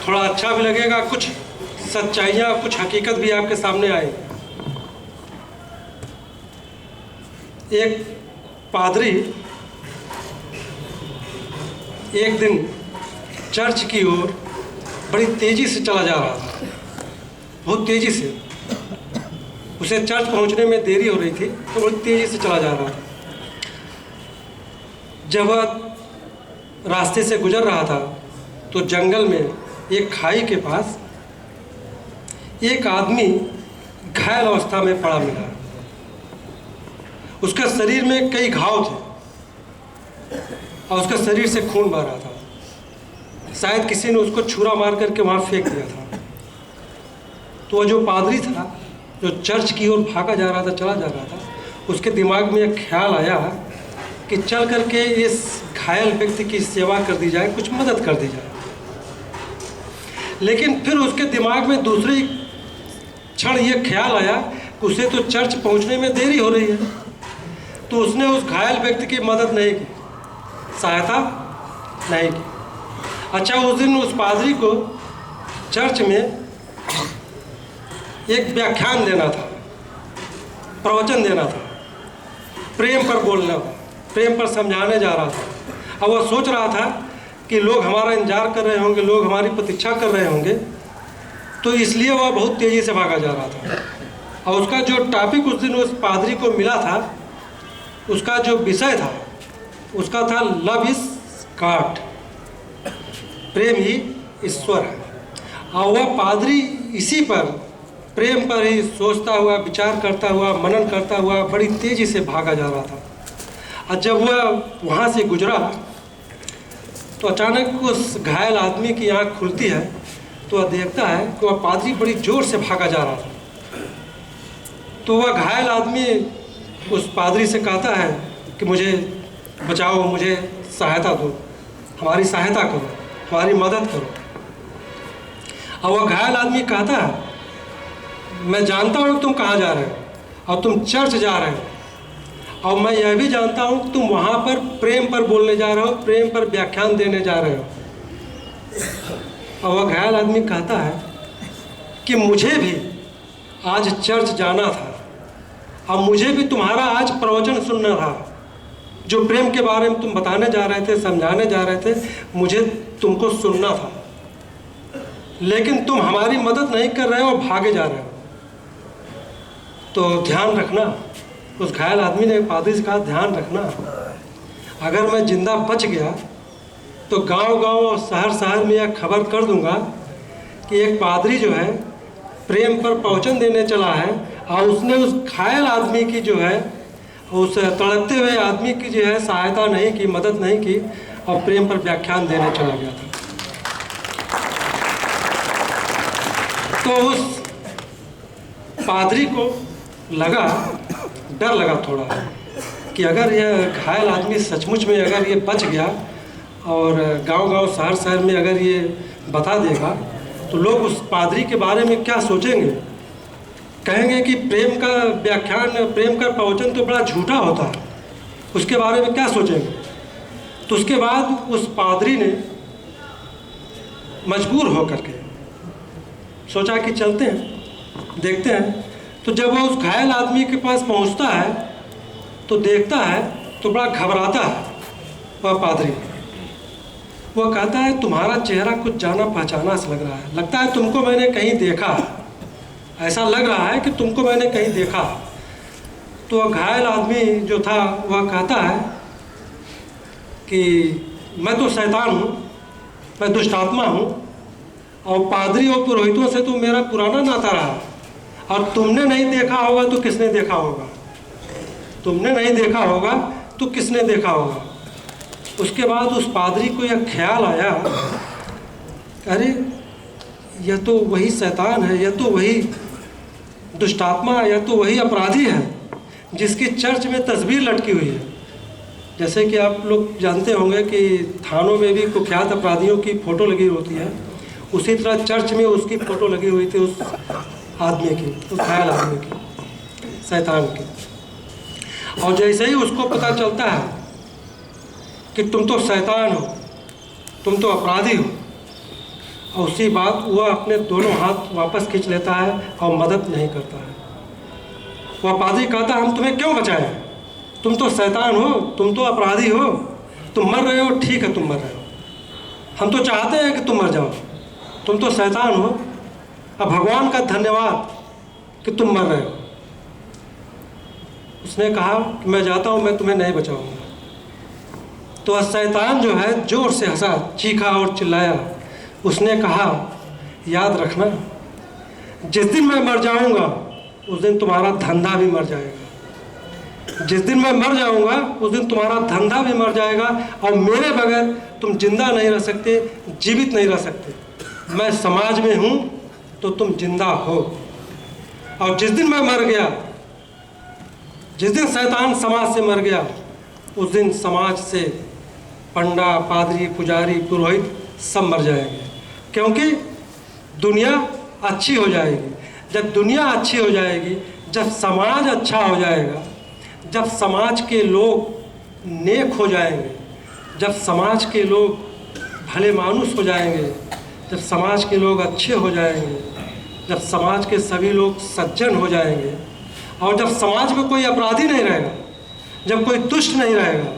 थोड़ा अच्छा भी लगेगा, कुछ सच्चाइयाँ, कुछ हकीकत भी आपके सामने आए। एक पादरी एक दिन चर्च की ओर बड़ी तेज़ी से चला जा रहा था, बहुत तेज़ी से। उसे चर्च पहुंचने में देरी हो रही थी, तो बड़ी तेज़ी से चला जा रहा था। जब वह रास्ते से गुजर रहा था तो जंगल में एक खाई के पास एक आदमी घायल अवस्था में पड़ा मिला। उसका शरीर में कई घाव थे और उसका शरीर से खून बह रहा था। शायद किसी ने उसको छुरा मार करके वहाँ फेंक दिया था। तो वह जो पादरी था, जो चर्च की ओर भागा जा रहा था, चला जा रहा था, उसके दिमाग में एक ख्याल आया कि चल करके इस घायल व्यक्ति की सेवा कर दी जाए, कुछ मदद कर दी जाए। लेकिन फिर उसके दिमाग में दूसरे क्षण ये ख्याल आया कि उसे तो चर्च पहुंचने में देरी हो रही है, तो उसने उस घायल व्यक्ति की मदद नहीं की, सहायता नहीं की। अच्छा, उस दिन उस पादरी को चर्च में एक व्याख्यान देना था, प्रवचन देना था, प्रेम पर बोलना था, प्रेम पर समझाने जा रहा था। अब वह सोच रहा था कि लोग हमारा इंतजार कर रहे होंगे, लोग हमारी प्रतीक्षा कर रहे होंगे, तो इसलिए वह बहुत तेज़ी से भागा जा रहा था। और उसका जो टॉपिक उस दिन उस पादरी को मिला था, उसका जो विषय था, उसका था लव इज गॉड, प्रेम ही ईश्वर है। और वह पादरी इसी पर, प्रेम पर ही सोचता हुआ, विचार करता हुआ, मनन करता हुआ बड़ी तेज़ी से भागा जा रहा था। और जब वह वहाँ से गुजरा तो अचानक उस घायल आदमी की आँख खुलती है, तो वह देखता है कि वह पादरी बड़ी ज़ोर से भागा जा रहा था। तो वह घायल आदमी उस पादरी से कहता है कि मुझे बचाओ, मुझे सहायता दो, हमारी सहायता करो, हमारी मदद करो। और वह घायल आदमी कहता है, मैं जानता हूँ तुम कहाँ जा रहे हो और तुम चर्च जा रहे हो, और मैं यह भी जानता हूँ कि तुम वहाँ पर प्रेम पर बोलने जा रहे हो, प्रेम पर व्याख्यान देने जा रहे हो। और वह घायल आदमी कहता है कि मुझे भी आज चर्च जाना था और मुझे भी तुम्हारा आज प्रवचन सुनना था, जो प्रेम के बारे में तुम बताने जा रहे थे, समझाने जा रहे थे, मुझे तुमको सुनना था, लेकिन तुम हमारी मदद नहीं कर रहे हो और भागे जा रहे हो। तो ध्यान रखना, उस घायल आदमी ने पादरी से कहा, ध्यान रखना, अगर मैं जिंदा बच गया तो गांव-गांव और शहर-शहर में यह खबर कर दूंगा कि एक पादरी जो है प्रेम पर प्रवचन देने चला है और उसने उस घायल आदमी की जो है, उस तड़पते हुए आदमी की जो है सहायता नहीं की, मदद नहीं की और प्रेम पर व्याख्यान देने चला गया था। तो उस पादरी को लगा, डर लगा थोड़ा कि अगर यह घायल आदमी सचमुच में अगर ये बच गया और गांव-गांव, शहर-शहर में अगर ये बता देगा तो लोग उस पादरी के बारे में क्या सोचेंगे, कहेंगे कि प्रेम का व्याख्यान, प्रेम का प्रवचन तो बड़ा झूठा होता है, उसके बारे में क्या सोचेंगे। तो उसके बाद उस पादरी ने मजबूर होकर के सोचा कि चलते हैं, देखते हैं। तो जब वह उस घायल आदमी के पास पहुंचता है तो देखता है तो बड़ा घबराता है वह पादरी। वह कहता है, तुम्हारा चेहरा कुछ जाना पहचाना सा लग रहा है, लगता है तुमको मैंने कहीं देखा, ऐसा लग रहा है कि तुमको मैंने कहीं देखा। तो वह घायल आदमी जो था वह कहता है कि मैं तो शैतान हूँ, मैं दुष्ट आत्मा हूँ, और पादरी और पुरोहितों से तो मेरा पुराना नाता रहा, और तुमने नहीं देखा होगा तो किसने देखा होगा, तुमने नहीं देखा होगा तो किसने देखा होगा। उसके बाद उस पादरी को यह ख्याल आया, अरे यह तो वही शैतान है, यह तो वही दुष्टात्मा, यह तो वही अपराधी है जिसकी चर्च में तस्वीर लटकी हुई है। जैसे कि आप लोग जानते होंगे कि थानों में भी कुख्यात अपराधियों की फ़ोटो लगी होती है, उसी तरह चर्च में उसकी फ़ोटो लगी हुई थी, उस आदमी की, उस घायल आदमी की, शैतान की। और जैसे ही उसको पता चलता है कि तुम तो शैतान हो, तुम तो अपराधी हो, और उसी बात वह अपने दोनों हाथ वापस खींच लेता है और मदद नहीं करता है। वह पादरी कहता है, हम तुम्हें क्यों बचाएं? तुम तो शैतान हो, तुम तो अपराधी हो, तुम मर रहे हो, ठीक है तुम मर रहे हो, हम तो चाहते हैं कि तुम मर जाओ, तुम तो शैतान हो, अब भगवान का धन्यवाद कि तुम मर रहे हो। उसने कहा कि मैं जाता हूँ, मैं तुम्हें नहीं बचाऊंगा। तो शैतान जो है जोर से हंसा, चीखा और चिल्लाया। उसने कहा, याद रखना, जिस दिन मैं मर जाऊंगा उस दिन तुम्हारा धंधा भी मर जाएगा। जिस दिन मैं मर जाऊंगा उस दिन तुम्हारा धंधा भी मर जाएगा और मेरे बगैर तुम जिंदा नहीं रह सकते, जीवित नहीं रह सकते। मैं समाज में हूँ तो तुम जिंदा हो। और जिस दिन मैं मर गया, जिस दिन शैतान समाज से मर गया, उस दिन समाज से पंडा, पादरी, पुजारी, पुरोहित सब मर जाएंगे, क्योंकि दुनिया अच्छी हो जाएगी। जब दुनिया अच्छी हो जाएगी, जब समाज अच्छा हो जाएगा, जब समाज के लोग नेक हो जाएंगे, जब समाज के लोग भले मानुस हो जाएंगे, जब समाज के लोग अच्छे हो जाएंगे, जब समाज के सभी लोग सज्जन हो जाएंगे, और जब समाज में कोई अपराधी नहीं रहेगा, जब कोई दुष्ट नहीं रहेगा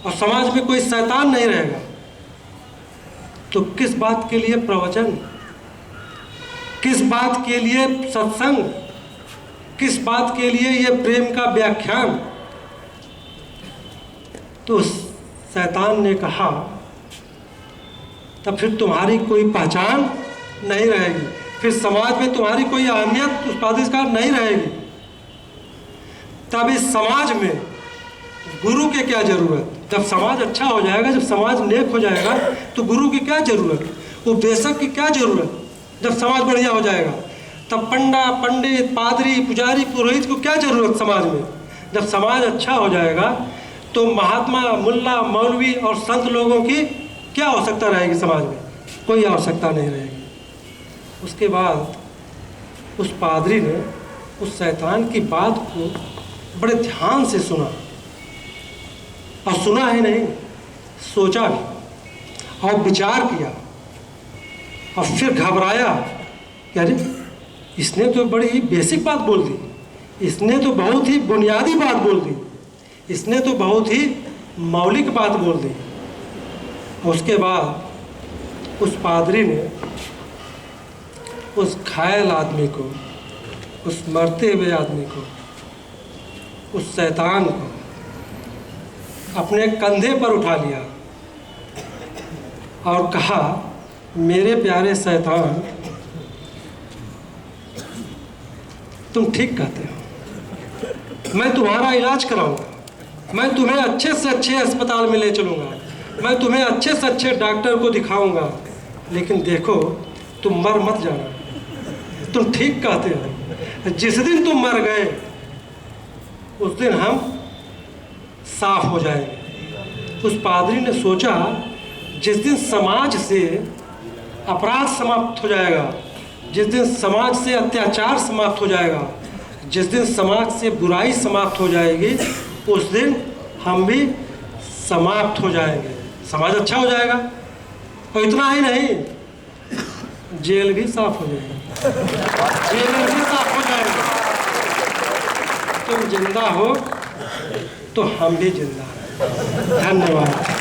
और समाज में कोई शैतान नहीं रहेगा, तो किस बात के लिए प्रवचन, किस बात के लिए सत्संग, किस बात के लिए ये प्रेम का व्याख्यान? तो शैतान ने कहा, तब फिर तुम्हारी कोई पहचान नहीं रहेगी, फिर समाज में तुम्हारी कोई अहमियत, उस पादिष्कार नहीं रहेगी। तब इस समाज में गुरु की क्या ज़रूरत? जब समाज अच्छा हो जाएगा, जब समाज नेक हो जाएगा, तो गुरु की क्या ज़रूरत, उपदेशक की क्या ज़रूरत? जब समाज बढ़िया हो जाएगा, तब पंडा, पंडित, पादरी, पुजारी, पुरोहित को क्या ज़रूरत समाज में? जब समाज अच्छा हो जाएगा, तो महात्मा, मुल्ला, मौलवी और संत लोगों की क्या आवश्यकता रहेगी समाज में? कोई आवश्यकता नहीं रहेगी। उसके बाद उस पादरी ने उस शैतान की बात को बड़े ध्यान से सुना, और सुना ही नहीं, सोचा भी और विचार किया, और फिर घबराया कि अरे इसने तो बड़ी ही बेसिक बात बोल दी, इसने तो बहुत ही बुनियादी बात बोल दी, इसने तो बहुत ही मौलिक बात बोल दी। और उसके बाद उस पादरी ने उस घायल आदमी को, उस मरते हुए आदमी को, उस शैतान को अपने कंधे पर उठा लिया और कहा, मेरे प्यारे शैतान, तुम ठीक कहते हो, मैं तुम्हारा इलाज कराऊंगा, मैं तुम्हें अच्छे से अच्छे अस्पताल में ले चलूँगा, मैं तुम्हें अच्छे से अच्छे डॉक्टर को दिखाऊंगा, लेकिन देखो तुम मर मत जाना। तुम ठीक कहते हो, जिस दिन तुम मर गए उस दिन हम साफ हो जाएंगे। उस पादरी ने सोचा, जिस दिन समाज से अपराध समाप्त हो जाएगा, जिस दिन समाज से अत्याचार समाप्त हो जाएगा, जिस दिन समाज से बुराई समाप्त हो जाएगी, उस दिन हम भी समाप्त हो जाएंगे, समाज अच्छा हो जाएगा। और इतना ही नहीं, जेल भी साफ हो जाएगी, जेल भी साफ हो जाएगी। तुम जिंदा हो तो हम भी जिंदा हैं। धन्यवाद।